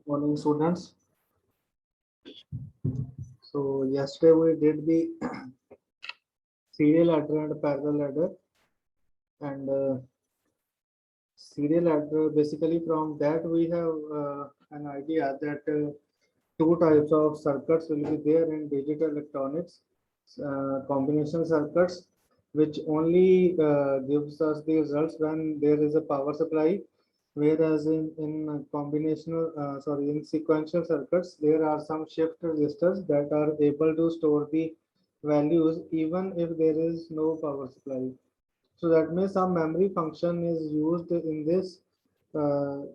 Morning, students. So yesterday we did the serial adder and parallel adder, and serial adder, basically from that we have an idea that two types of circuits will be there in digital electronics. Combination circuits, which only gives us the results when there is a power supply, whereas in combinational sorry, in sequential circuits there are some shift registers that are able to store the values even if there is no power supply. So that means some memory function is used in this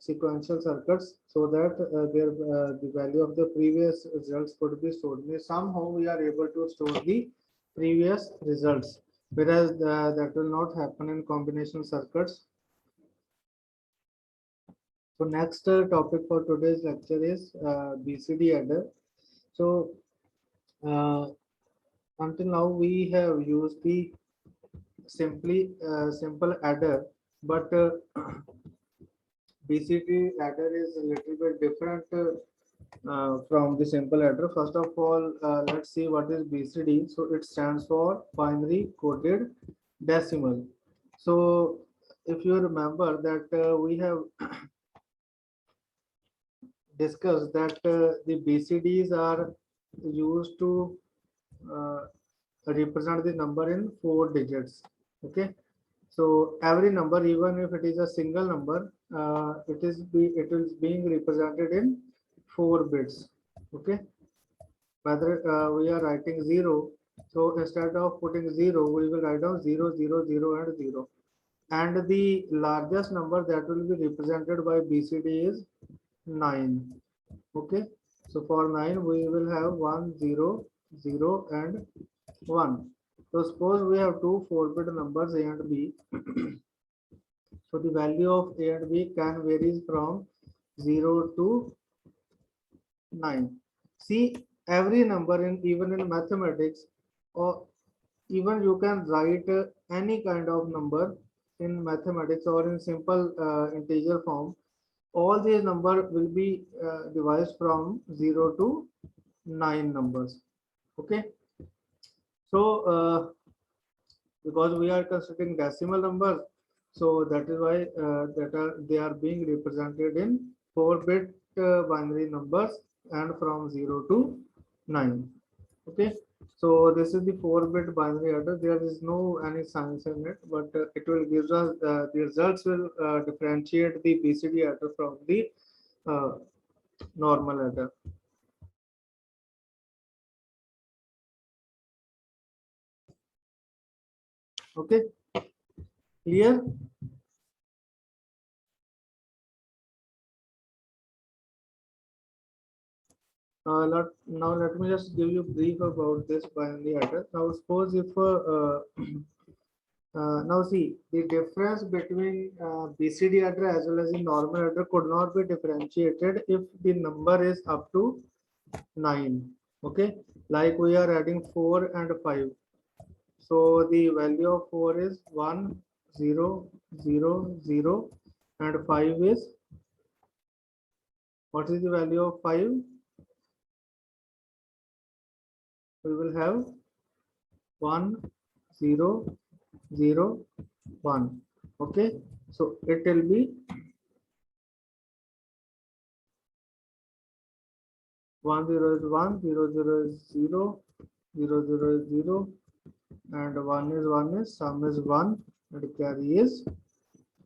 sequential circuits, so that the value of the previous results could be stored. Means somehow we are able to store the previous results, whereas that will not happen in combinational circuits. So next topic for today's lecture is BCD adder. So uh, until now we have used the simple adder, but BCD adder is a little bit different from the simple adder. First of all, let's see what is BCD. So it stands for binary coded decimal. So if you remember that we have discussed that the BCDs are used to uh, represent the number in 4 digits. Okay, so every number, even if it is a single number, it is being represented in 4 bits. Okay, whether we are writing 0, so instead of putting 0, we will write down 0, 0, 0, and 0. And the largest number that will be represented by BCD is 9. Okay, so for 9 we will have 1, 0, 0, and 1. So suppose we have two 4-bit numbers A and B. So the value of A and B can varies from 0 to 9. See, every number in even in mathematics, or even you can write any kind of number in mathematics or in simple integer form. All these number will be devised from 0 to 9 numbers. Okay, so because we are considering decimal numbers, so that is why they are being represented in 4-bit binary numbers and from 0 to 9. Okay, so this is the 4-bit binary adder. There is no any science in it, but it will give us the results will differentiate the BCD adder from the uh, normal adder. Okay, clear? Now let me just give you brief about this binary adder. Now suppose if now see the difference between BCD adder as well as the normal adder could not be differentiated if the number is up to 9. Okay, like we are adding 4 and 5. So the value of 4 is 1, 0, 0, 0, and 5 is, what is the value of 5? We will have 1, 0, 0, 1. Okay, so it will be 1, 0 is 1, 0, 0 is 0, 0, 0 is 0, and 1 is sum is 1, and carry is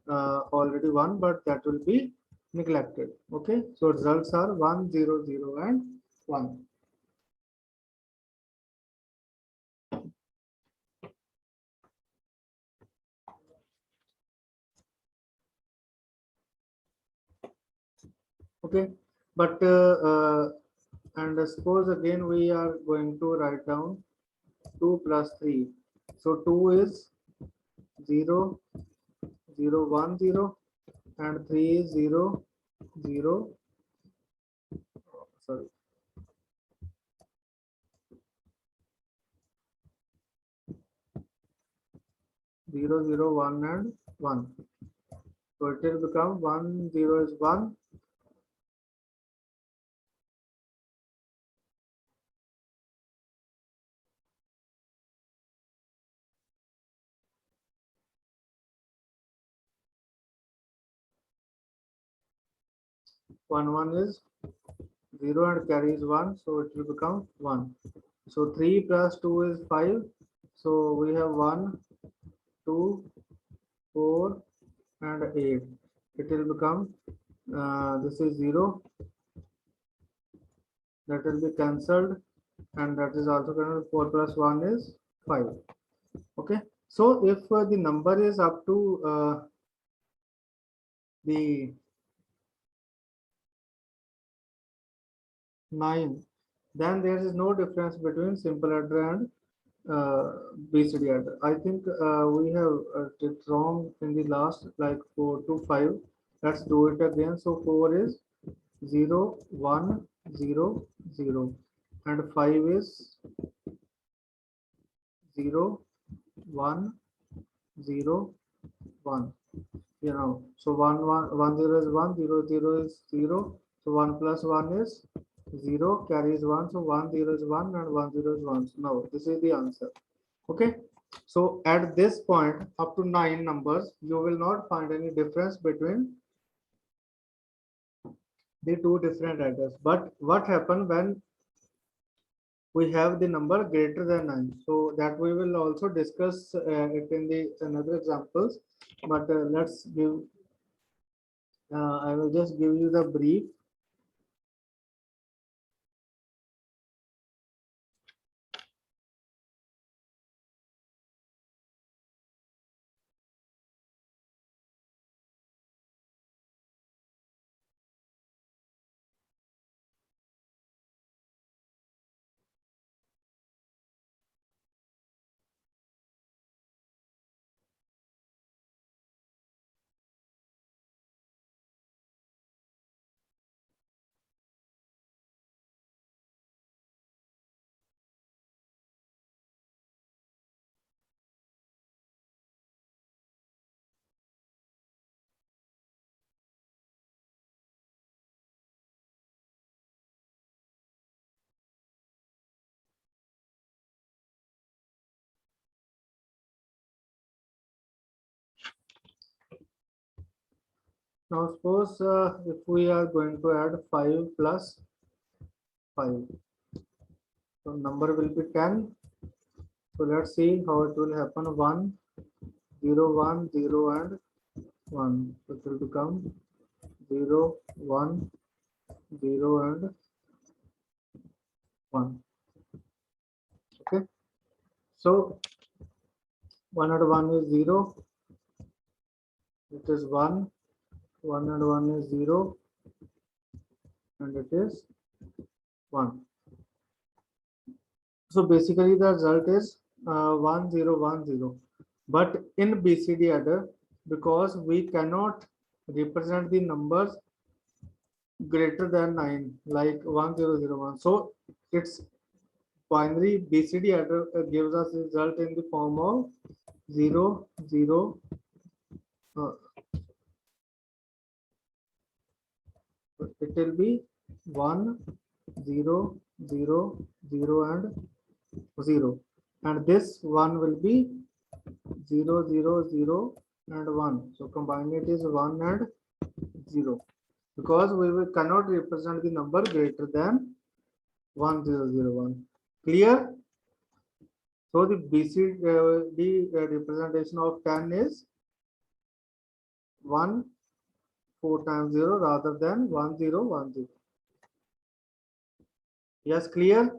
already 1, but that will be neglected. Okay, so results are 1, 0, 0, and 1. Okay, but and suppose again we are going to write down 2 plus 3. So 2 is 0, 0, 1, 0, and 3 is 0, 0, sorry, 0, 0, 1, and 1. So it will become 1, 0 is 1, 1 is 0 and carries 1, so it will become 1. So 3 plus 2 is 5. So we have 1, 2, 4 and 8. It will become this is 0, that will be cancelled, and that is also going to 4 plus 1 is 5. Okay, so if the number is up to the 9, then there is no difference between simple adder and BCD adder. I think we have did wrong in the last, like 4 to 5. Let's do it again. So 4 is 0, 1, 0, 0, and 5 is 0, 1, 0, 1. You know, so 1 0 is 1, 0 0 is 0. So 1 plus 1 is 0, carries 1. So 1 0 is 1 and 1 0 is 1. So now this is the answer. Okay, so at this point up to 9 numbers, you will not find any difference between the two different adders. But what happens when we have the number greater than 9? So that we will also discuss it in the another examples. But let's give I will just give you the brief. Now suppose if we are going to add 5 plus 5, so number will be 10. So let's see how it will happen. 1 0 1 0 and 1. So it will become 0 1 0 and 1. Okay, so 1 and 1 is 0, it is 1, 1 and 1 is 0, and it is 1. So basically the result is 1 0 1 0. But in BCD adder, because we cannot represent the numbers greater than 9, like 1001, so its binary BCD adder gives us result in the form of 0 0. It will be 1 0 0 0 and 0, and this one will be 0 0 0 and 1. So combined it is 1 and 0, because we cannot represent the number greater than 1001. Clear? So the BCD representation of 10 is 1 4 times 0 rather than 1010. Yes, clear?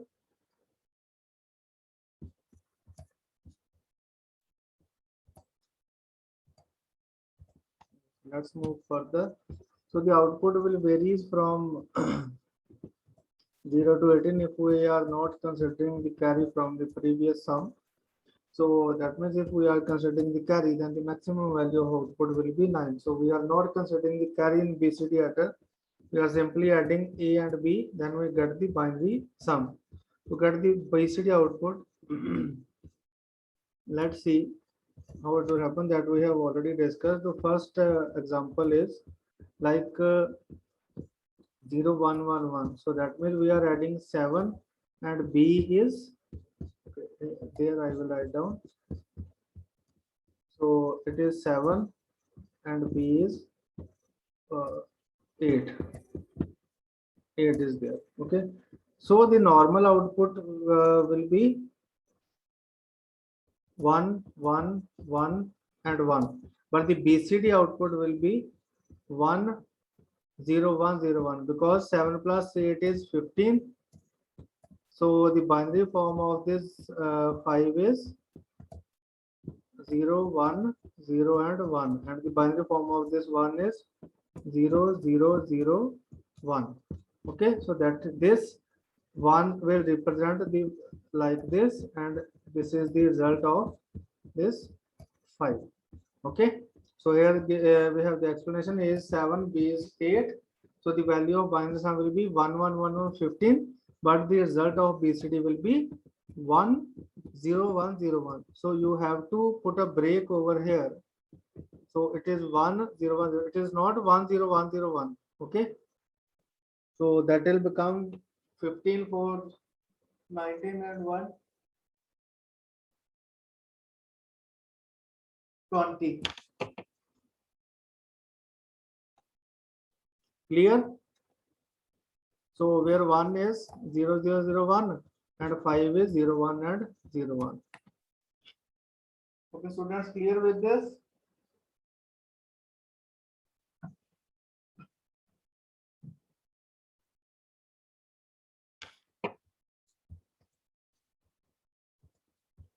Let's move further. So the output will varies from 0 to 18 if we are not considering the carry from the previous sum. So that means if we are considering the carry, then the maximum value of output will be 9. So we are not considering the carry in BCD adder. We are simply adding A and B, then we get the binary sum. To get the BCD output, let's see how it will happen, that we have already discussed. The first example is like 0 1 1 1. So that means we are adding 7, and B is, okay, there I will write down. So it is 7 and B is 8. 8 is there. Okay. So the normal output will be 1, 1, 1, and 1. But the BCD output will be 1, 0, 1, 0, 1 because 7 plus 8 is 15. So the binary form of this 5 is 0, 1, 0, and 1. And the binary form of this 1 is 0, 0, 0, 1. Okay, so that this 1 will represent the like this, and this is the result of this 5. Okay, so here we have the explanation is 7, b is 8. So the value of binary sum will be 1, 1, 1, 1, 15, but the result of BCD will be 1, 0, 1, 0, 1. So you have to put a break over here. So it is 1, 0, 1, 0. It is not 1, 0, 1, 0, 1. Okay, so that will become 15 for 19 and 1, 20. Clear? So where 1 is 0, 0, 0, 1 and 5 is 0, 1 and 0, 1. Okay, students, clear with this?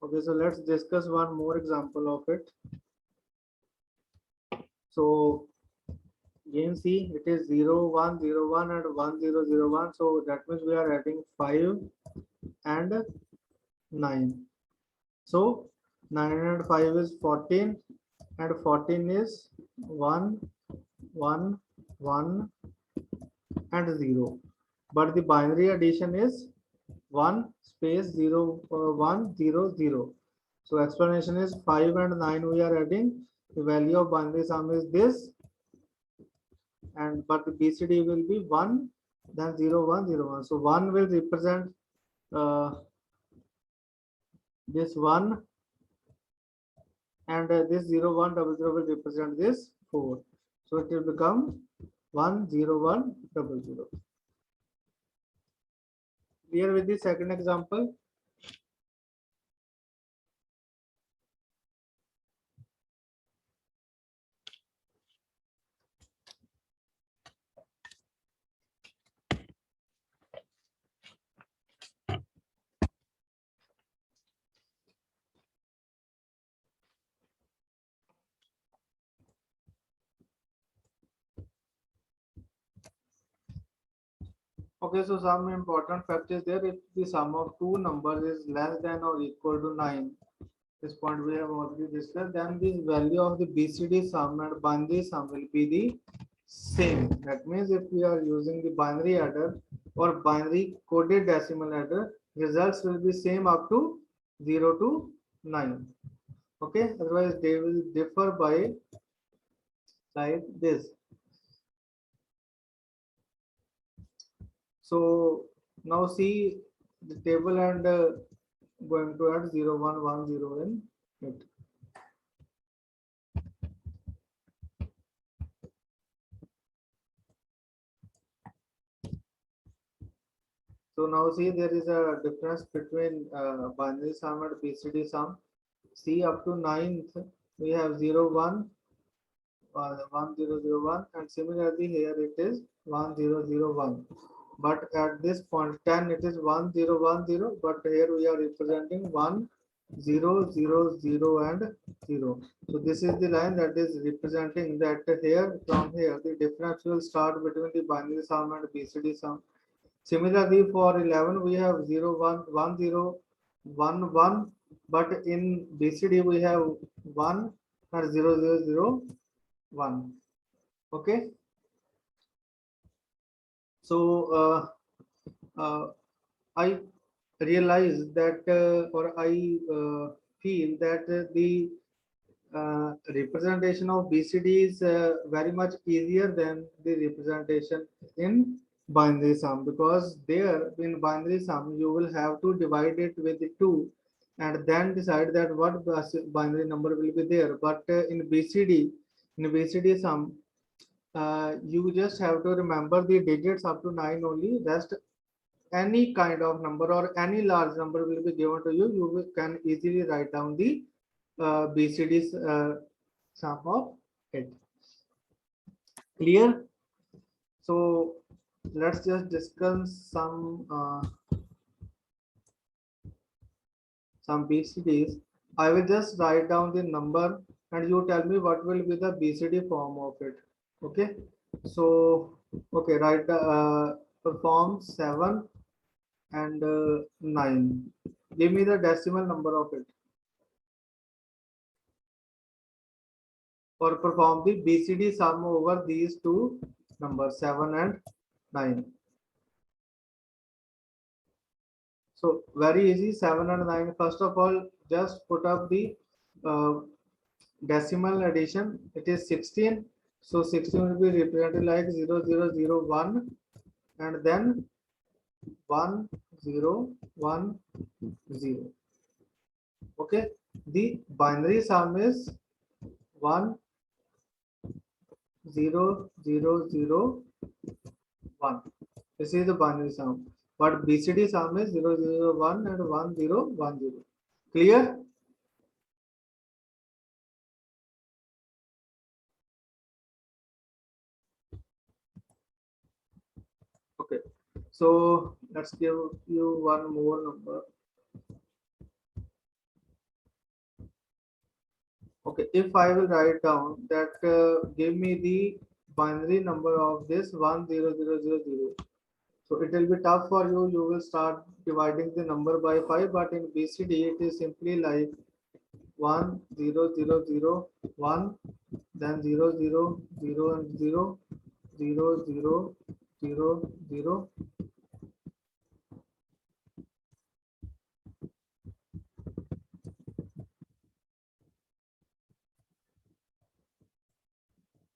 Okay, so let's discuss one more example of it. So again, see, it is 0, 1, 0, 1 and 1, 0, 0, 1. So that means we are adding 5 and 9. So 9 and 5 is 14 and 14 is 1, 1, 1 and 0. But the binary addition is 1 space 0, 1, 0, 0. So explanation is 5 and 9 we are adding. The value of binary sum is this, and but the BCD will be 1, then 0, 1, 0, 1. So 1 will represent this 1, and this 0, 1, 0, 0 will represent this 4. So it will become 1, 0, 1, 0, 0. Clear with the second example? Okay, so some important fact is there. If the sum of two numbers is less than or equal to 9, this point we have already discussed, then the value of the BCD sum and binary sum will be the same. That means if we are using the binary adder or binary coded decimal adder, results will be same up to 0 to 9. Okay, otherwise they will differ by like this. So now see the table and going to add 0, 1, 1, 0 in it. So now see there is a difference between binary sum and BCD sum. See up to 9th we have 0, 1, 1, 0, 0, 1, and similarly here it is 1, 0, 0, 1. But at this point 10 it is 1, 0, 1, 0, but here we are representing 1, 0, 0, 0 and 0. So this is the line that is representing that here from here the difference will start between the binary sum and BCD sum. Similarly for 11 we have 0, 1, 1, 0, 1, 1, but in BCD we have 1 and 0, 0, 0, 1. Okay, so I realize that or I feel that the representation of BCD is very much easier than the representation in binary sum, because there in binary sum you will have to divide it with the 2 and then decide that what binary number will be there. But in BCD sum you just have to remember the digits up to 9 only. Rest any kind of number or any large number will be given to you. Can easily write down the BCD's sum of it. Clear? So let's just discuss some BCDs. I will just write down the number and you tell me what will be the BCD form of it. Okay. So okay, write perform 7 and 9. Give me the decimal number of it. Or perform the BCD sum over these two numbers 7 and 9. So very easy, 7 and 9. First of all, just put up the uh, decimal addition. It is 16. So 16 will be represented like 0001 and then 1010. Okay. The binary sum is 10001. This is the binary sum. But BCD sum is 001 and 1010. Clear? Okay. So let's give you one more number. Okay, if I will write down that give me the binary number of this 10000. So it will be tough for you. You will start dividing the number by 5, but in BCD it is simply like 10001, then 000 and 00000.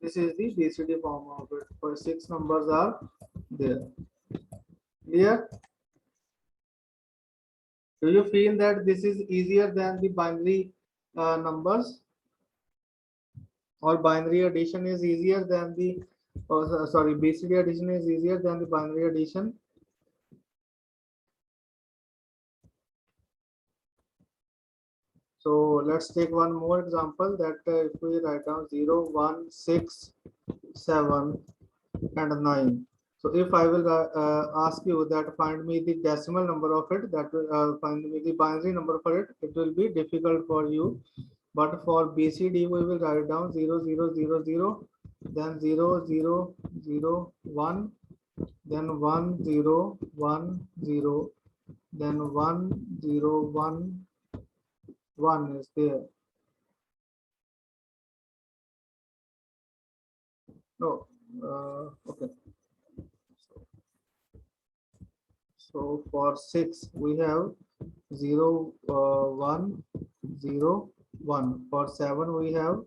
This is the BCD form of it. For 6 numbers are there. Clear? Do you feel that this is easier than the binary numbers, or binary addition is easier than the, oh, sorry, BCD addition is easier than the binary addition? So let's take one more example that if we write down 0, 1, 6, 7 and 9. So if I will ask you that find me the decimal number of it, that will find me the binary number for it, it will be difficult for you. But for BCD, we will write down 0000, then 0001, then 1010, then 1011 is there. No, okay. So for 6, we have 0101. For 7, we have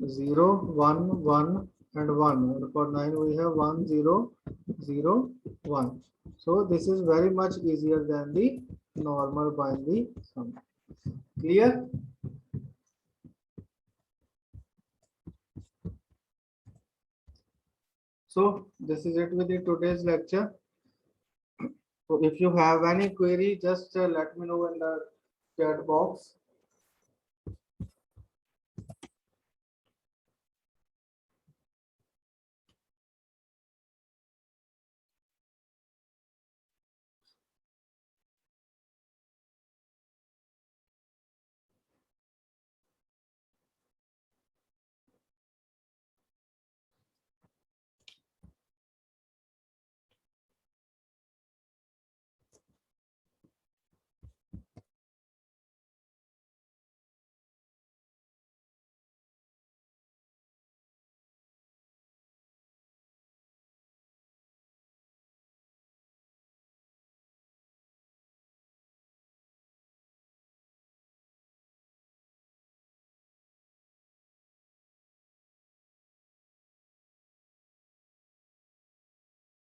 011 and 1. And for 9, we have 1001. So this is very much easier than the normal binary sum. Clear? So this is it with the today's lecture. So if you have any query, just let me know in the chat box.